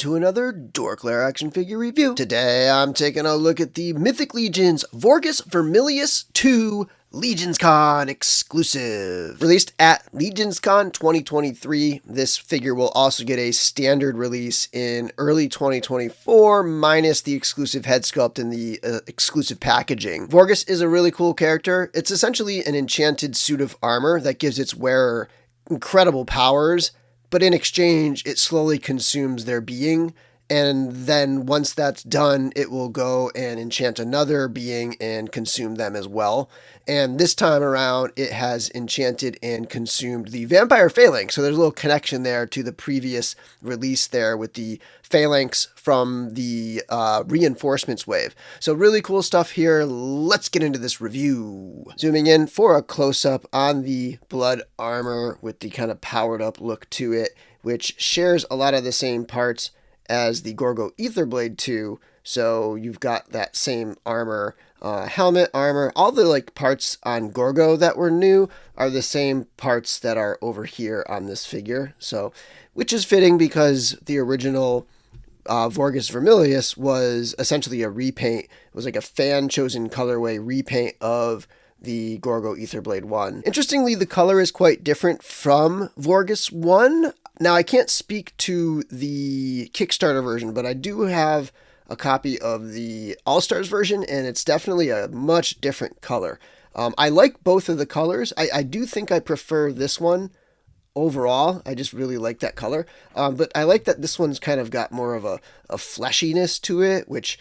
to another DorkLair action figure review. Today I'm taking a look at the Mythic Legions Vorgus Vermillius 2 LegionsCon Exclusive. Released at LegionsCon 2023, this figure will also get a standard release in early 2024, minus the exclusive head sculpt and the exclusive packaging. Vorgus is a really cool character. It's essentially an enchanted suit of armor that gives its wearer incredible powers, but in exchange, it slowly consumes their being. And then once that's done, it will go and enchant another being and consume them as well. And this time around, it has enchanted and consumed the vampire phalanx. So there's a little connection there to the previous release there with the phalanx from the reinforcements wave. So really cool stuff here. Let's get into this review. Zooming in for a close-up on the blood armor with the kind of powered up look to it, which shares a lot of the same parts as the Gorgo Aetherblade 2, so you've got that same armor, helmet armor. All the parts on Gorgo that were new are the same parts that are over here on this figure. So, which is fitting because the original Vorgus Vermillius was essentially a repaint. It was like a fan-chosen colorway repaint of the Gorgo Aetherblade 1. Interestingly, the color is quite different from Vorgus 1. Now, I can't speak to the Kickstarter version, but I do have a copy of the All-Stars version, and it's definitely a much different color. I like both of the colors. I do think I prefer this one overall. I just really like that color. But I like that this one's kind of got more of a fleshiness to it, which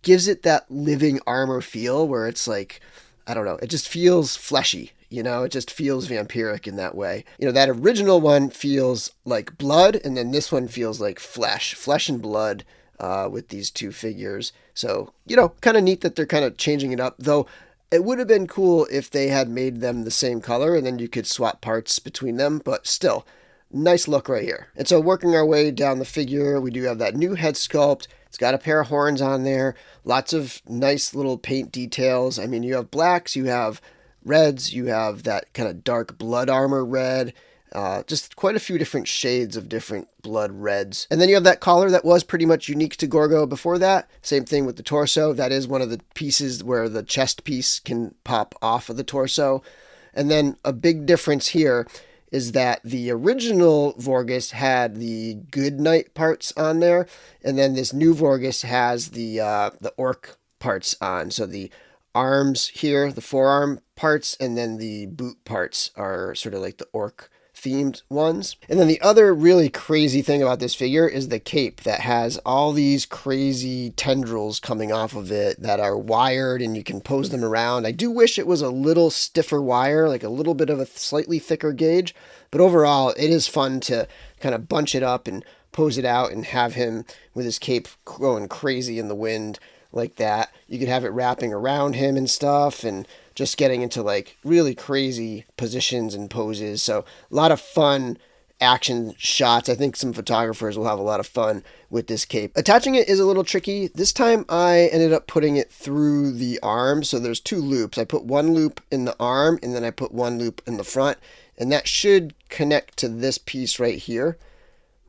gives it that living armor feel where it's like, I don't know, it just feels fleshy. You know, it just feels vampiric in that way. You know, that original one feels like blood, and then this one feels like flesh and blood with these two figures. So, you know, kind of neat that they're kind of changing it up, though it would have been cool if they had made them the same color and then you could swap parts between them, but still, nice look right here. And so working our way down the figure, we do have that new head sculpt. It's got a pair of horns on there, lots of nice little paint details. I mean, you have blacks, you have reds, you have that kind of dark blood armor red, just quite a few different shades of different blood reds. And then you have that collar that was pretty much unique to Gorgo before that. Same thing with the torso. That is one of the pieces where the chest piece can pop off of the torso. And then a big difference here is that the original Vorgus had the Good Knight parts on there, and then this new Vorgus has the orc parts on. So the arms here, the forearm parts, and then the boot parts are sort of like the orc themed ones. And then the other really crazy thing about this figure is the cape that has all these crazy tendrils coming off of it that are wired and you can pose them around. I do wish it was a little stiffer wire, like a little bit of a slightly thicker gauge, but overall it is fun to kind of bunch it up and pose it out and have him with his cape going crazy in the wind like that. You could have it wrapping around him and stuff and just getting into like really crazy positions and poses. So a lot of fun action shots. I think some photographers will have a lot of fun with this cape. Attaching it is a little tricky. This time I ended up putting it through the arm. So there's two loops. I put one loop in the arm and then I put one loop in the front, and that should connect to this piece right here.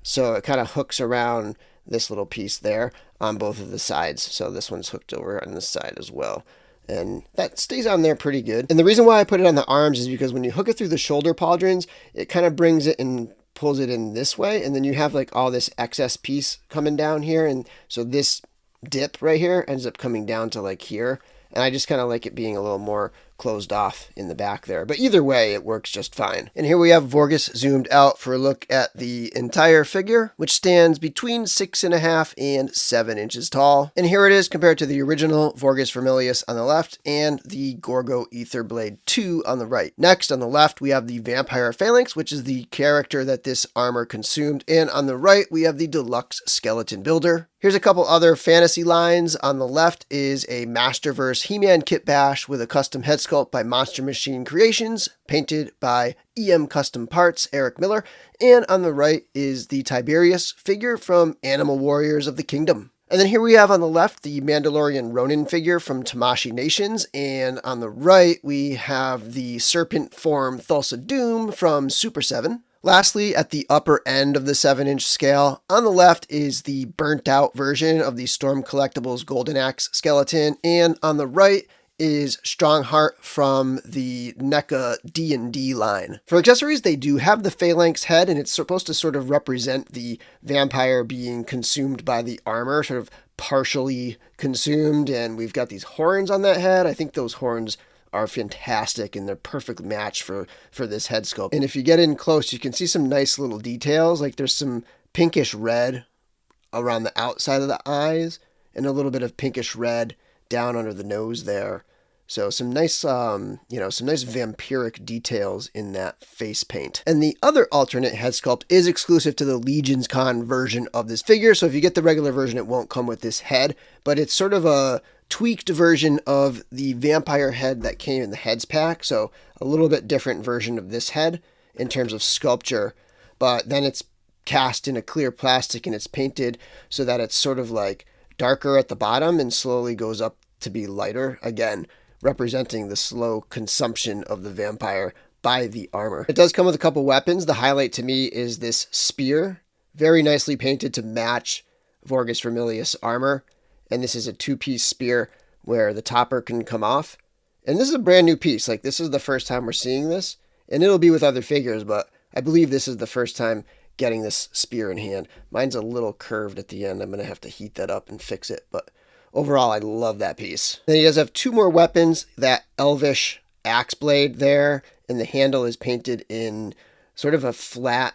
So it kind of hooks around this little piece there on both of the sides. So this one's hooked over on this side as well. And that stays on there pretty good. And the reason why I put it on the arms is because when you hook it through the shoulder pauldrons, it kind of brings it and pulls it in this way. And then you have like all this excess piece coming down here. And so this dip right here ends up coming down to like here. And I just kind of like it being a little more closed off in the back there. But either way, it works just fine. And here we have Vorgus zoomed out for a look at the entire figure, which stands between 6.5 and 7 inches tall. And here it is compared to the original Vorgus Vermillius on the left and the Gorgo Aetherblade 2 on the right. Next, on the left, we have the Vampire Phalanx, which is the character that this armor consumed. And on the right, we have the Deluxe Skeleton Builder. Here's a couple other fantasy lines. On the left is a Masterverse He-Man kit bash with a custom head sculpt by Monster Machine Creations, painted by EM Custom Parts, Eric Miller. And on the right is the Tiberius figure from Animal Warriors of the Kingdom. And then here we have on the left the Mandalorian Ronin figure from Tamashii Nations, and on the right we have the serpent form Thulsa Doom from Super 7. Lastly, at the upper end of the 7-inch scale, on the left is the burnt out version of the Storm Collectibles Golden Axe skeleton, and on the right is Strongheart from the NECA D&D line. For accessories, they do have the phalanx head, and it's supposed to sort of represent the vampire being consumed by the armor, sort of partially consumed, and we've got these horns on that head. I think those horns are fantastic, and they're perfect match for this head sculpt. And if you get in close, you can see some nice little details, like there's some pinkish red around the outside of the eyes, and a little bit of pinkish red down under the nose there. So some nice, some nice vampiric details in that face paint. And the other alternate head sculpt is exclusive to the LegionsCon version of this figure. So if you get the regular version, it won't come with this head, but it's sort of a tweaked version of the vampire head that came in the heads pack. So a little bit different version of this head in terms of sculpture, but then it's cast in a clear plastic and it's painted so that it's sort of like darker at the bottom and slowly goes up to be lighter, again, representing the slow consumption of the vampire by the armor. It does come with a couple weapons. The highlight to me is this spear, very nicely painted to match Vorgus Vermillius armor. And this is a 2-piece spear where the topper can come off. And this is a brand new piece. Like, this is the first time we're seeing this. And it'll be with other figures, but I believe this is the first time getting this spear in hand. Mine's a little curved at the end. I'm going to have to heat that up and fix it. But overall, I love that piece. Then he does have 2 more weapons. That elvish axe blade there. And the handle is painted in sort of a flat,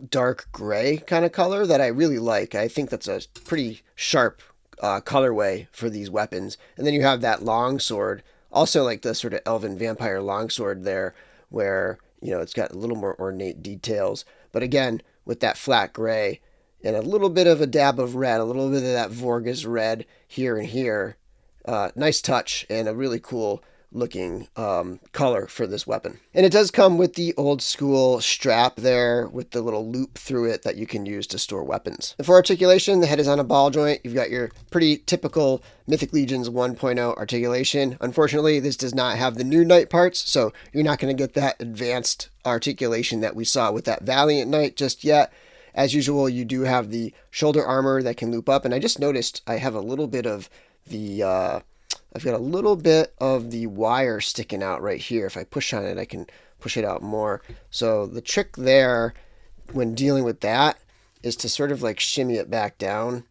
dark gray kind of color that I really like. I think that's a pretty sharp colorway for these weapons. And then you have that longsword, also like the sort of elven vampire longsword there, where, it's got a little more ornate details. But again, with that flat gray and a little bit of a dab of red, a little bit of that Vorgus red here and here. Nice touch and a really cool looking color for this weapon. And it does come with the old school strap there with the little loop through it that you can use to store weapons. And for articulation, the head is on a ball joint. You've got your pretty typical Mythic Legions 1.0 articulation. Unfortunately, this does not have the new Knight parts, so you're not going to get that advanced articulation that we saw with that Valiant Knight just yet. As usual, you do have the shoulder armor that can loop up, and I just noticed I have a little bit of the I've got a little bit of the wire sticking out right here. If I push on it, I can push it out more. So the trick there when dealing with that is to sort of like shimmy it back down,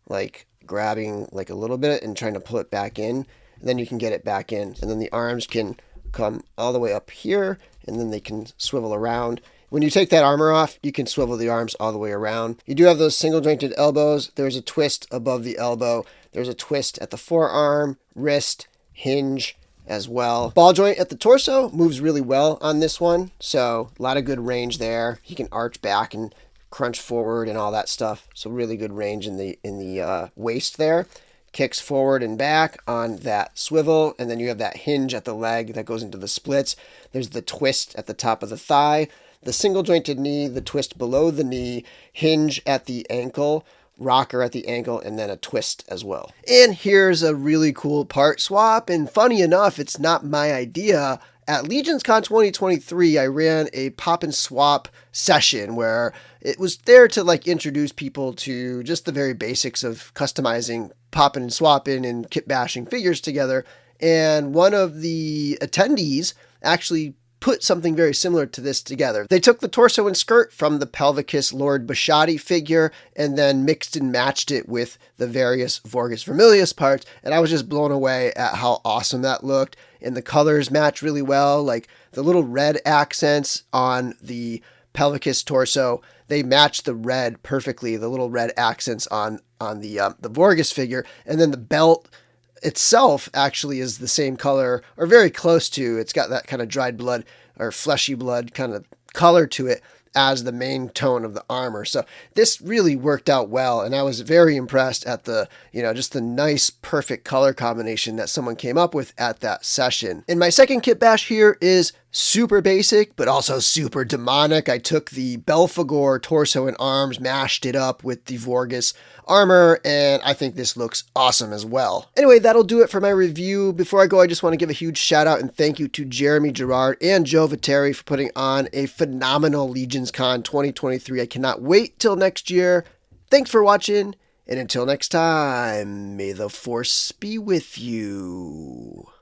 like grabbing like a little bit and trying to pull it back in. And then you can get it back in. And then the arms can come all the way up here, and then they can swivel around. When you take that armor off, you can swivel the arms all the way around. You do have those single jointed elbows. There's a twist above the elbow. There's a twist at the forearm, wrist, hinge as well. Ball joint at the torso moves really well on this one. So a lot of good range there. He can arch back and crunch forward and all that stuff. So really good range in the waist there. Kicks forward and back on that swivel. And then you have that hinge at the leg that goes into the splits. There's the twist at the top of the thigh. The single jointed knee, the twist below the knee, hinge at the ankle, rocker at the ankle, and then a twist as well. And here's a really cool part swap. And funny enough, it's not my idea. At LegionsCon 2023, I ran a pop and swap session where it was there to like introduce people to just the very basics of customizing, popping and swapping and kit bashing figures together. And one of the attendees actually put something very similar to this together. They took the torso and skirt from the Pelvicus Lord Bashadi figure and then mixed and matched it with the various Vorgus Vermillius parts, and I was just blown away at how awesome that looked. And the colors match really well, like the little red accents on the Pelvicus torso, they match the red perfectly, the little red accents on the Vorgus figure, and then the belt itself actually is the same color or very close to. It's got that kind of dried blood or fleshy blood kind of color to it as the main tone of the armor. So this really worked out well, and I was very impressed at the, just the nice perfect color combination that someone came up with at that session. And my second kit bash here is super basic, but also super demonic. I took the Belphegor torso and arms, mashed it up with the Vorgus armor, and I think this looks awesome as well. Anyway, that'll do it for my review. Before I go, I just want to give a huge shout out and thank you to Jeremy Gerard and Joe Viteri for putting on a phenomenal LegionsCon 2023. I cannot wait till next year. Thanks for watching, and until next time, may the Force be with you.